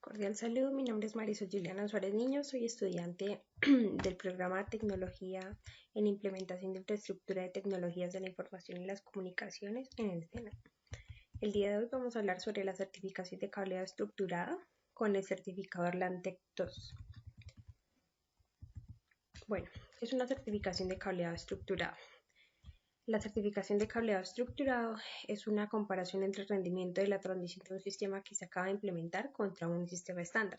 Cordial saludo, mi nombre es Marisol Juliana Suárez Niño, soy estudiante del programa de Tecnología en Implementación de Infraestructura de Tecnologías de la Información y las Comunicaciones en el SENA. El día de hoy vamos a hablar sobre la certificación de cableado estructurado con el certificador LANTEC 2. Bueno, es una certificación de cableado estructurado. La certificación de cableado estructurado es una comparación entre el rendimiento de la transmisión de un sistema que se acaba de implementar contra un sistema estándar.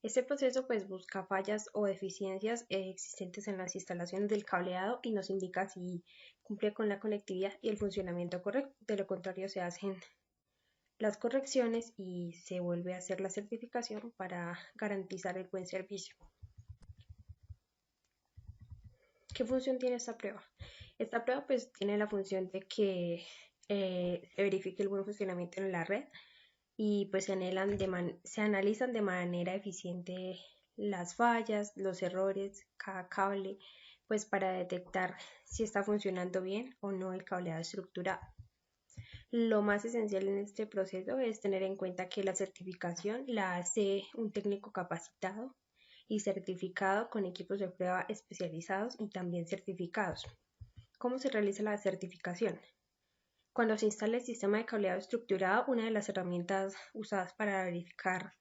Este proceso busca fallas o deficiencias existentes en las instalaciones del cableado y nos indica si cumple con la conectividad y el funcionamiento correcto. De lo contrario, se hacen las correcciones y se vuelve a hacer la certificación para garantizar el buen servicio. ¿Qué función tiene esta prueba? Esta prueba tiene la función de que se verifique el buen funcionamiento en la red y se analizan de manera eficiente las fallas, los errores, cada cable, para detectar si está funcionando bien o no el cableado estructurado. Lo más esencial en este proceso es tener en cuenta que la certificación la hace un técnico capacitado y certificado con equipos de prueba especializados y también certificados. ¿Cómo se realiza la certificación? Cuando se instala el sistema de cableado estructurado, una de las herramientas usadas para verificar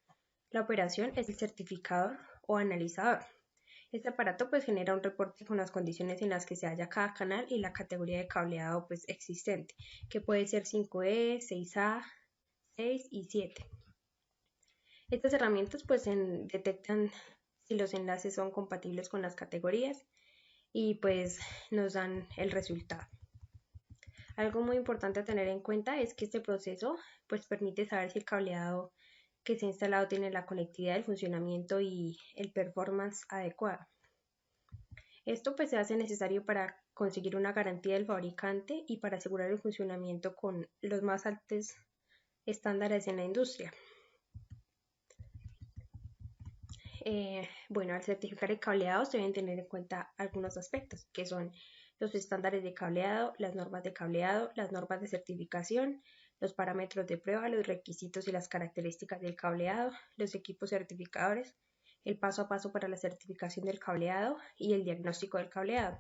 la operación es el certificador o analizador. Este aparato genera un reporte con las condiciones en las que se halla cada canal y la categoría de cableado existente, que puede ser 5E, 6A, 6 y 7. Estas herramientas detectan si los enlaces son compatibles con las categorías y nos dan el resultado. Algo muy importante a tener en cuenta es que este proceso permite saber si el cableado que se ha instalado tiene la conectividad, el funcionamiento y el performance adecuado. Esto se hace necesario para conseguir una garantía del fabricante y para asegurar el funcionamiento con los más altos estándares en la industria. Al certificar el cableado se deben tener en cuenta algunos aspectos, que son los estándares de cableado, las normas de cableado, las normas de certificación, los parámetros de prueba, los requisitos y las características del cableado, los equipos certificadores, el paso a paso para la certificación del cableado y el diagnóstico del cableado.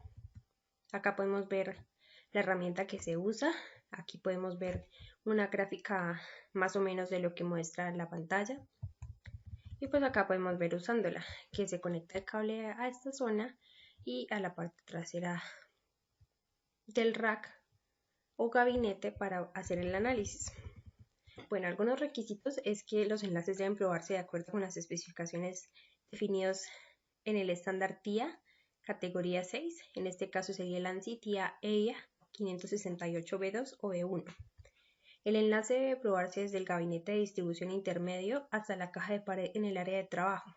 Acá podemos ver la herramienta que se usa. Aquí podemos ver una gráfica más o menos de lo que muestra la pantalla. Y acá podemos ver usándola, que se conecta el cable a esta zona y a la parte trasera del rack o gabinete para hacer el análisis. Algunos requisitos es que los enlaces deben probarse de acuerdo con las especificaciones definidos en el estándar TIA categoría 6, en este caso sería el ANSI TIA EIA 568B2 o B1. El enlace debe probarse desde el gabinete de distribución intermedio hasta la caja de pared en el área de trabajo.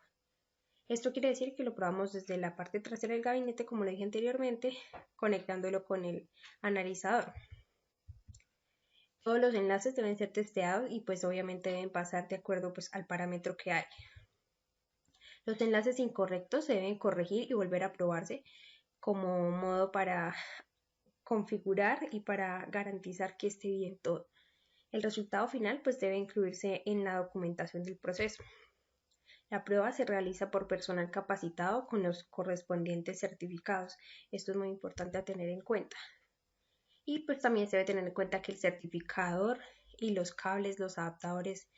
Esto quiere decir que lo probamos desde la parte trasera del gabinete, como lo dije anteriormente, conectándolo con el analizador. Todos los enlaces deben ser testeados y obviamente deben pasar de acuerdo al parámetro que hay. Los enlaces incorrectos se deben corregir y volver a probarse como modo para configurar y para garantizar que esté bien todo. El resultado final debe incluirse en la documentación del proceso. La prueba se realiza por personal capacitado con los correspondientes certificados. Esto es muy importante a tener en cuenta. Y también se debe tener en cuenta que el certificador y los cables, los adaptadores,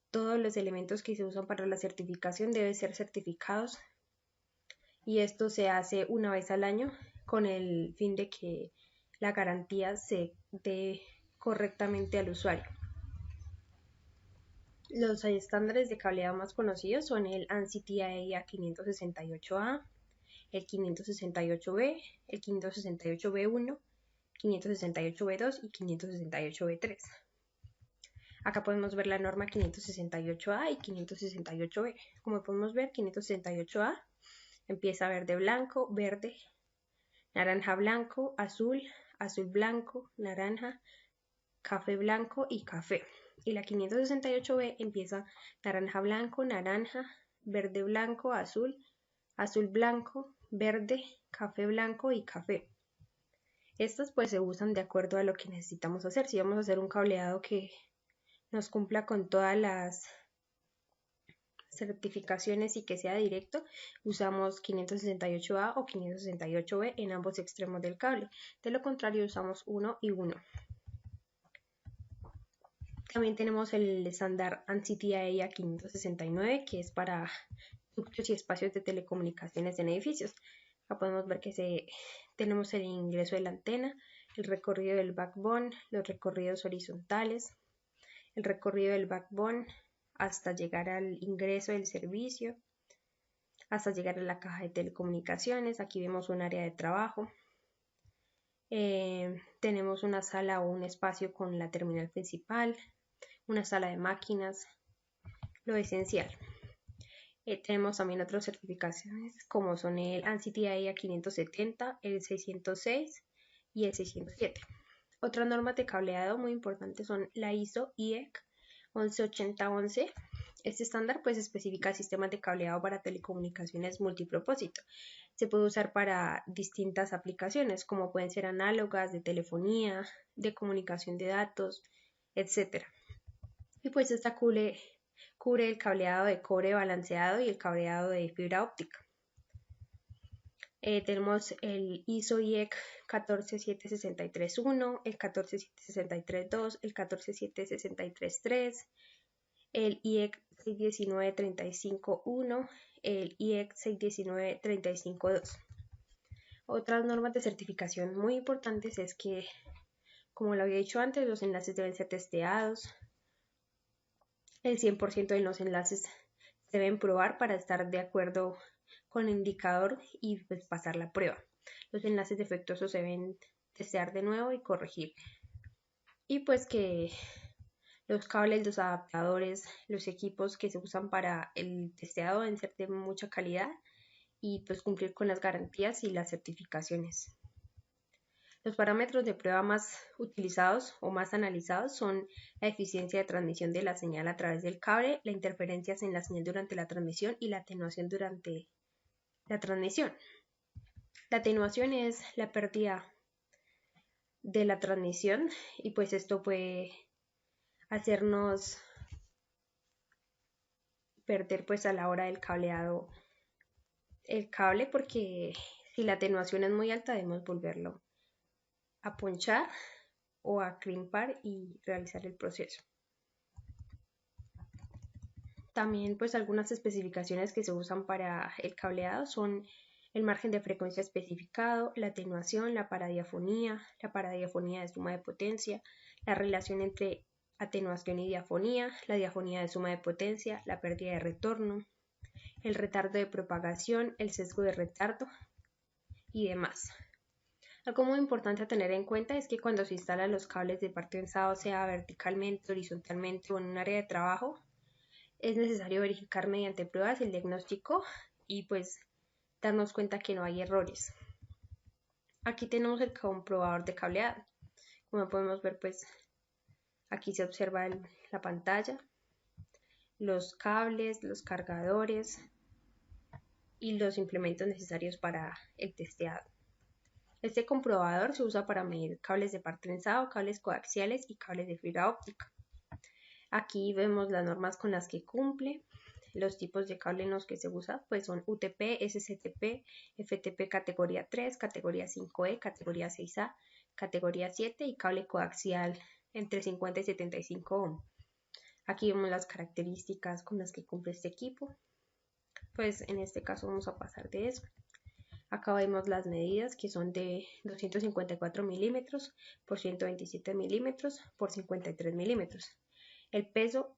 todos los elementos que se usan para la certificación deben ser certificados. Y esto se hace una vez al año con el fin de que la garantía se dé correctamente al usuario. Los estándares de cableado más conocidos son el ANSI TIA EIA 568A, el 568B, el 568B1, 568B2 y 568B3. Acá podemos ver la norma 568A y 568B. Como podemos ver, 568A empieza verde blanco, verde, naranja blanco, azul, azul blanco, naranja, café blanco y café. Y la 568B empieza naranja blanco, naranja, verde blanco, azul, azul blanco, verde, café blanco y café. Estas se usan de acuerdo a lo que necesitamos hacer. Si vamos a hacer un cableado que nos cumpla con todas las certificaciones y que sea directo, usamos 568A o 568B en ambos extremos del cable. De lo contrario, usamos 1 y 1. También tenemos el estándar ANSI TIA 569, que es para ductos y espacios de telecomunicaciones en edificios. Acá podemos ver que tenemos el ingreso de la antena, el recorrido del backbone, los recorridos horizontales, el recorrido del backbone hasta llegar al ingreso del servicio, hasta llegar a la caja de telecomunicaciones. Aquí vemos un área de trabajo. Tenemos una sala o un espacio con la terminal principal, una sala de máquinas, lo esencial. Tenemos también otras certificaciones como son el ANSI TIA 570, el 606 y el 607. Otras normas de cableado muy importantes son la ISO IEC 118011. Este estándar pues especifica sistemas de cableado para telecomunicaciones multipropósito. Se puede usar para distintas aplicaciones como pueden ser análogas, de telefonía, de comunicación de datos, etc. Y pues esta cubre el cableado de cobre balanceado y el cableado de fibra óptica. Tenemos el ISO IEC 14763.1, el 14763.2, el 14763.3, el IEC 619.35.1, el IEC 619.35.2. Otras normas de certificación muy importantes es que, como lo había dicho antes, los enlaces deben ser testeados. El 100% de los enlaces se deben probar para estar de acuerdo con el indicador y pues pasar la prueba. Los enlaces defectuosos se deben testear de nuevo y corregir. Y pues que los cables, los adaptadores, los equipos que se usan para el testeado deben ser de mucha calidad y pues cumplir con las garantías y las certificaciones. Los parámetros de prueba más utilizados o más analizados son la eficiencia de transmisión de la señal a través del cable, la interferencia en la señal durante la transmisión y la atenuación durante la transmisión. La atenuación es la pérdida de la transmisión y pues esto puede hacernos perder pues a la hora del cableado el cable, porque si la atenuación es muy alta debemos volverlo a ponchar o a crimpar y realizar el proceso. También pues algunas especificaciones que se usan para el cableado son el margen de frecuencia especificado, la atenuación, la paradiafonía de suma de potencia, la relación entre atenuación y diafonía, la diafonía de suma de potencia, la pérdida de retorno, el retardo de propagación, el sesgo de retardo y demás. Algo muy importante a tener en cuenta es que cuando se instalan los cables de par trenzado, sea verticalmente, horizontalmente o en un área de trabajo, es necesario verificar mediante pruebas el diagnóstico y pues darnos cuenta que no hay errores. Aquí tenemos el comprobador de cableado. Como podemos ver, pues aquí se observa la pantalla, los cables, los cargadores y los implementos necesarios para el testeado. Este comprobador se usa para medir cables de par trenzado, cables coaxiales y cables de fibra óptica. Aquí vemos las normas con las que cumple. Los tipos de cable en los que se usa pues son UTP, SCTP, FTP categoría 3, categoría 5E, categoría 6A, categoría 7 y cable coaxial entre 50 y 75 ohm. Aquí vemos las características con las que cumple este equipo. Pues en este caso vamos a pasar de eso. Acá vemos las medidas que son de 254 milímetros por 127 milímetros por 53 milímetros. El peso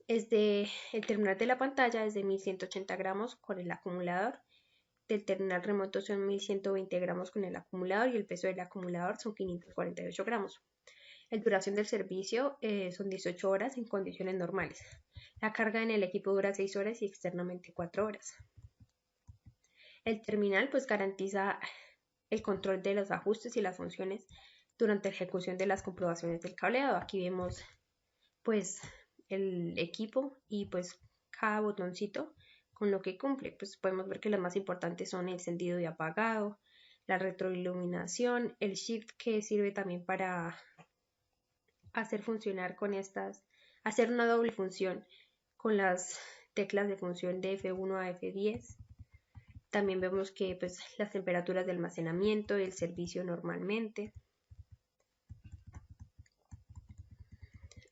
el terminal de la pantalla es de 1180 gramos con el acumulador. Del terminal remoto son 1120 gramos con el acumulador y el peso del acumulador son 548 gramos. La duración del servicio son 18 horas en condiciones normales. La carga en el equipo dura 6 horas y externamente 4 horas. El terminal pues garantiza el control de los ajustes y las funciones durante la ejecución de las comprobaciones del cableado. Aquí vemos pues el equipo y pues cada botoncito con lo que cumple. Pues podemos ver que las más importantes son el encendido y apagado, la retroiluminación, el shift que sirve también para hacer funcionar con hacer una doble función con las teclas de función de F1 a F10. También vemos que pues, las temperaturas de almacenamiento y el servicio normalmente.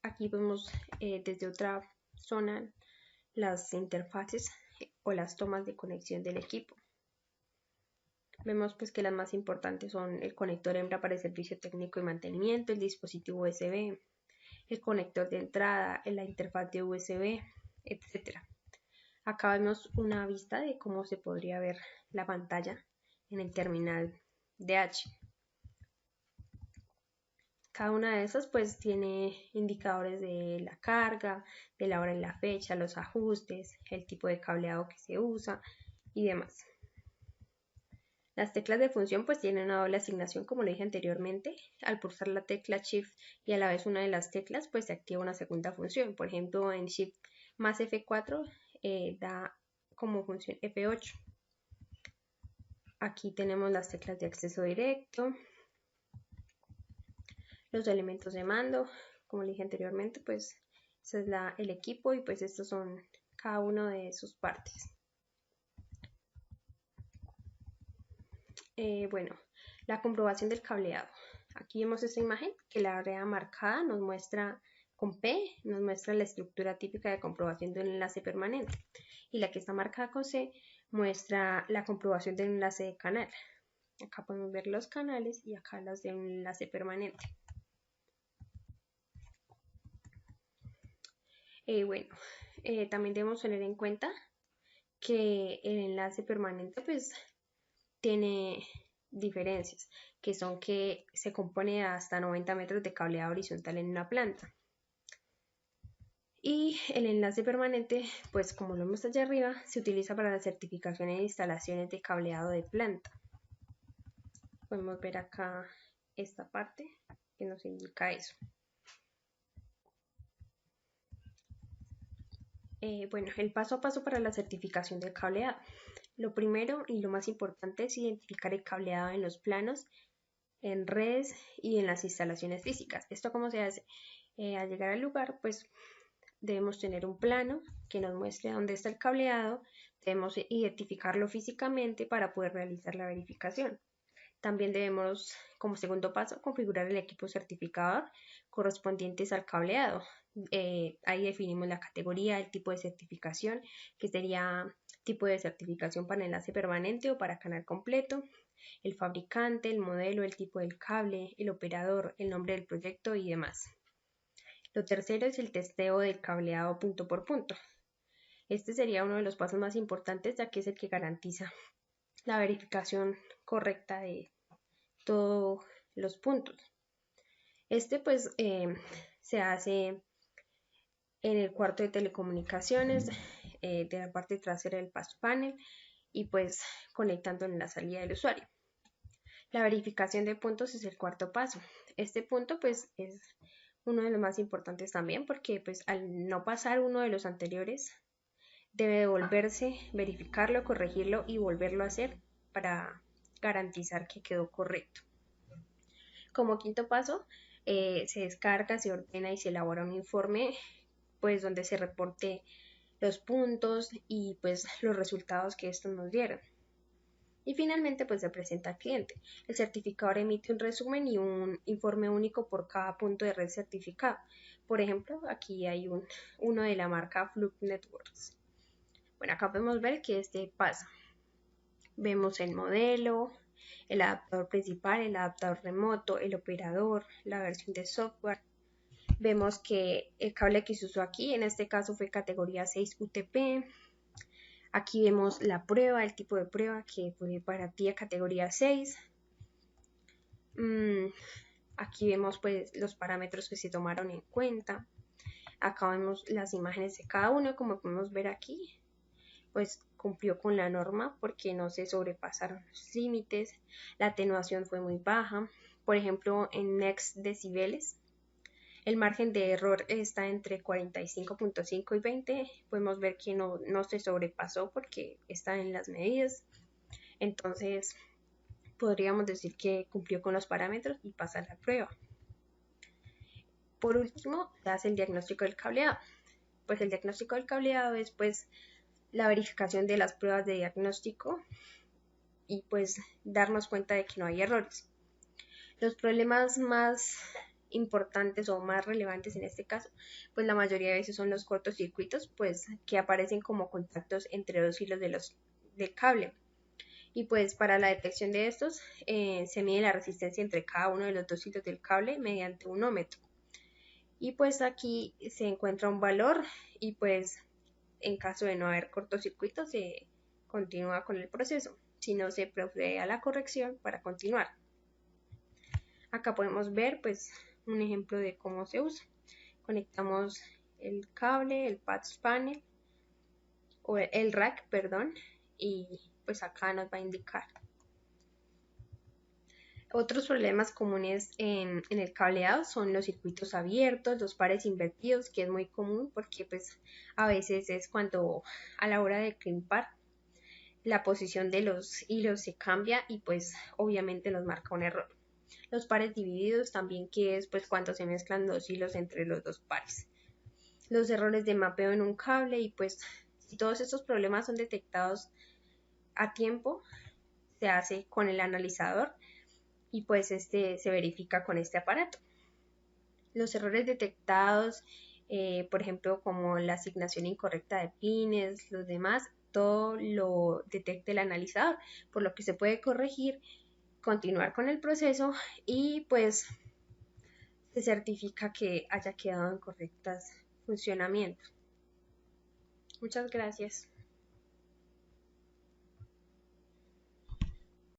Aquí vemos desde otra zona las interfaces o las tomas de conexión del equipo. Vemos pues que las más importantes son el conector hembra para el servicio técnico y mantenimiento, el dispositivo USB, el conector de entrada, la interfaz de USB, etc. Acá vemos una vista de cómo se podría ver la pantalla en el terminal DH. Cada una de esas pues tiene indicadores de la carga, de la hora y la fecha, los ajustes, el tipo de cableado que se usa y demás. Las teclas de función pues tienen una doble asignación como lo dije anteriormente. Al pulsar la tecla Shift y a la vez una de las teclas pues se activa una segunda función. Por ejemplo en Shift más F4 da como función F8. Aquí tenemos las teclas de acceso directo, los elementos de mando, como le dije anteriormente pues ese es el equipo y pues estos son cada uno de sus partes. Bueno, la comprobación del cableado. Aquí vemos esta imagen que la área marcada nos muestra con P, nos muestra la estructura típica de comprobación de un enlace permanente y la que está marcada con C muestra la comprobación del enlace de canal. Acá podemos ver los canales y acá las de un enlace permanente. También debemos tener en cuenta que el enlace permanente pues tiene diferencias, que son que se compone de hasta 90 metros de cableado horizontal en una planta. Y el enlace permanente, pues como lo vemos allá arriba, se utiliza para la certificación e instalaciones de cableado de planta. Podemos ver acá esta parte que nos indica eso. El paso a paso para la certificación del cableado. Lo primero y lo más importante es identificar el cableado en los planos, en redes y en las instalaciones físicas. ¿Esto cómo se hace? Al llegar al lugar, pues debemos tener un plano que nos muestre dónde está el cableado, debemos identificarlo físicamente para poder realizar la verificación. También debemos, como segundo paso, configurar el equipo certificador correspondientes al cableado. Ahí definimos la categoría, el tipo de certificación, que sería tipo de certificación para enlace permanente o para canal completo, el fabricante, el modelo, el tipo del cable, el operador, el nombre del proyecto y demás. Lo tercero es el testeo del cableado punto por punto. Este sería uno de los pasos más importantes ya que es el que garantiza la verificación correcta de todos los puntos. Este pues se hace en el cuarto de telecomunicaciones de la parte trasera del paso panel y pues conectando en la salida del usuario. La verificación de puntos es el cuarto paso. Este punto pues es uno de los más importantes también porque pues al no pasar uno de los anteriores debe devolverse, verificarlo, corregirlo y volverlo a hacer para garantizar que quedó correcto. Como quinto paso, se descarga, se ordena y se elabora un informe pues donde se reporte los puntos y pues los resultados que estos nos dieron. Y finalmente pues se presenta al cliente. El certificador emite un resumen y un informe único por cada punto de red certificado. Por ejemplo, aquí hay uno de la marca Fluke Networks. Bueno, acá podemos ver que este pasa. Vemos el modelo, el adaptador principal, el adaptador remoto, el operador, la versión de software. Vemos que el cable que se usó aquí, en este caso fue categoría 6 UTP. Aquí vemos la prueba, el tipo de prueba que fue para tía categoría 6. Aquí vemos pues los parámetros que se tomaron en cuenta. Acá vemos las imágenes de cada uno, como podemos ver aquí. Pues cumplió con la norma porque no se sobrepasaron los límites. La atenuación fue muy baja. Por ejemplo, en Next decibeles, el margen de error está entre 45.5 y 20. Podemos ver que no se sobrepasó porque está en las medidas. Entonces, podríamos decir que cumplió con los parámetros y pasa la prueba. Por último, se hace el diagnóstico del cableado. pues el diagnóstico del cableado es pues la verificación de las pruebas de diagnóstico y pues darnos cuenta de que no hay errores. Los problemas más importantes o más relevantes en este caso, pues la mayoría de veces son los cortocircuitos, pues que aparecen como contactos entre dos hilos del cable. Y pues para la detección de estos se mide la resistencia entre cada uno de los dos hilos del cable mediante un ohmmetro. Y pues aquí se encuentra un valor y pues en caso de no haber cortocircuito se continúa con el proceso. Si no, se procede a la corrección para continuar. Acá podemos ver pues un ejemplo de cómo se usa. Conectamos el cable, el patch panel o el rack, perdón, y pues acá nos va a indicar. Otros problemas comunes en el cableado son los circuitos abiertos, los pares invertidos, que es muy común porque pues a veces es cuando a la hora de crimpar la posición de los hilos se cambia y pues obviamente nos marca un error. Los pares divididos también, que es pues cuando se mezclan dos hilos entre los dos pares. Los errores de mapeo en un cable y pues si todos estos problemas son detectados a tiempo, se hace con el analizador y pues se verifica con este aparato. Los errores detectados, por ejemplo, como la asignación incorrecta de pines, los demás, todo lo detecta el analizador, por lo que se puede corregir, continuar con el proceso y pues se certifica que haya quedado en correctas funcionamiento. Muchas gracias.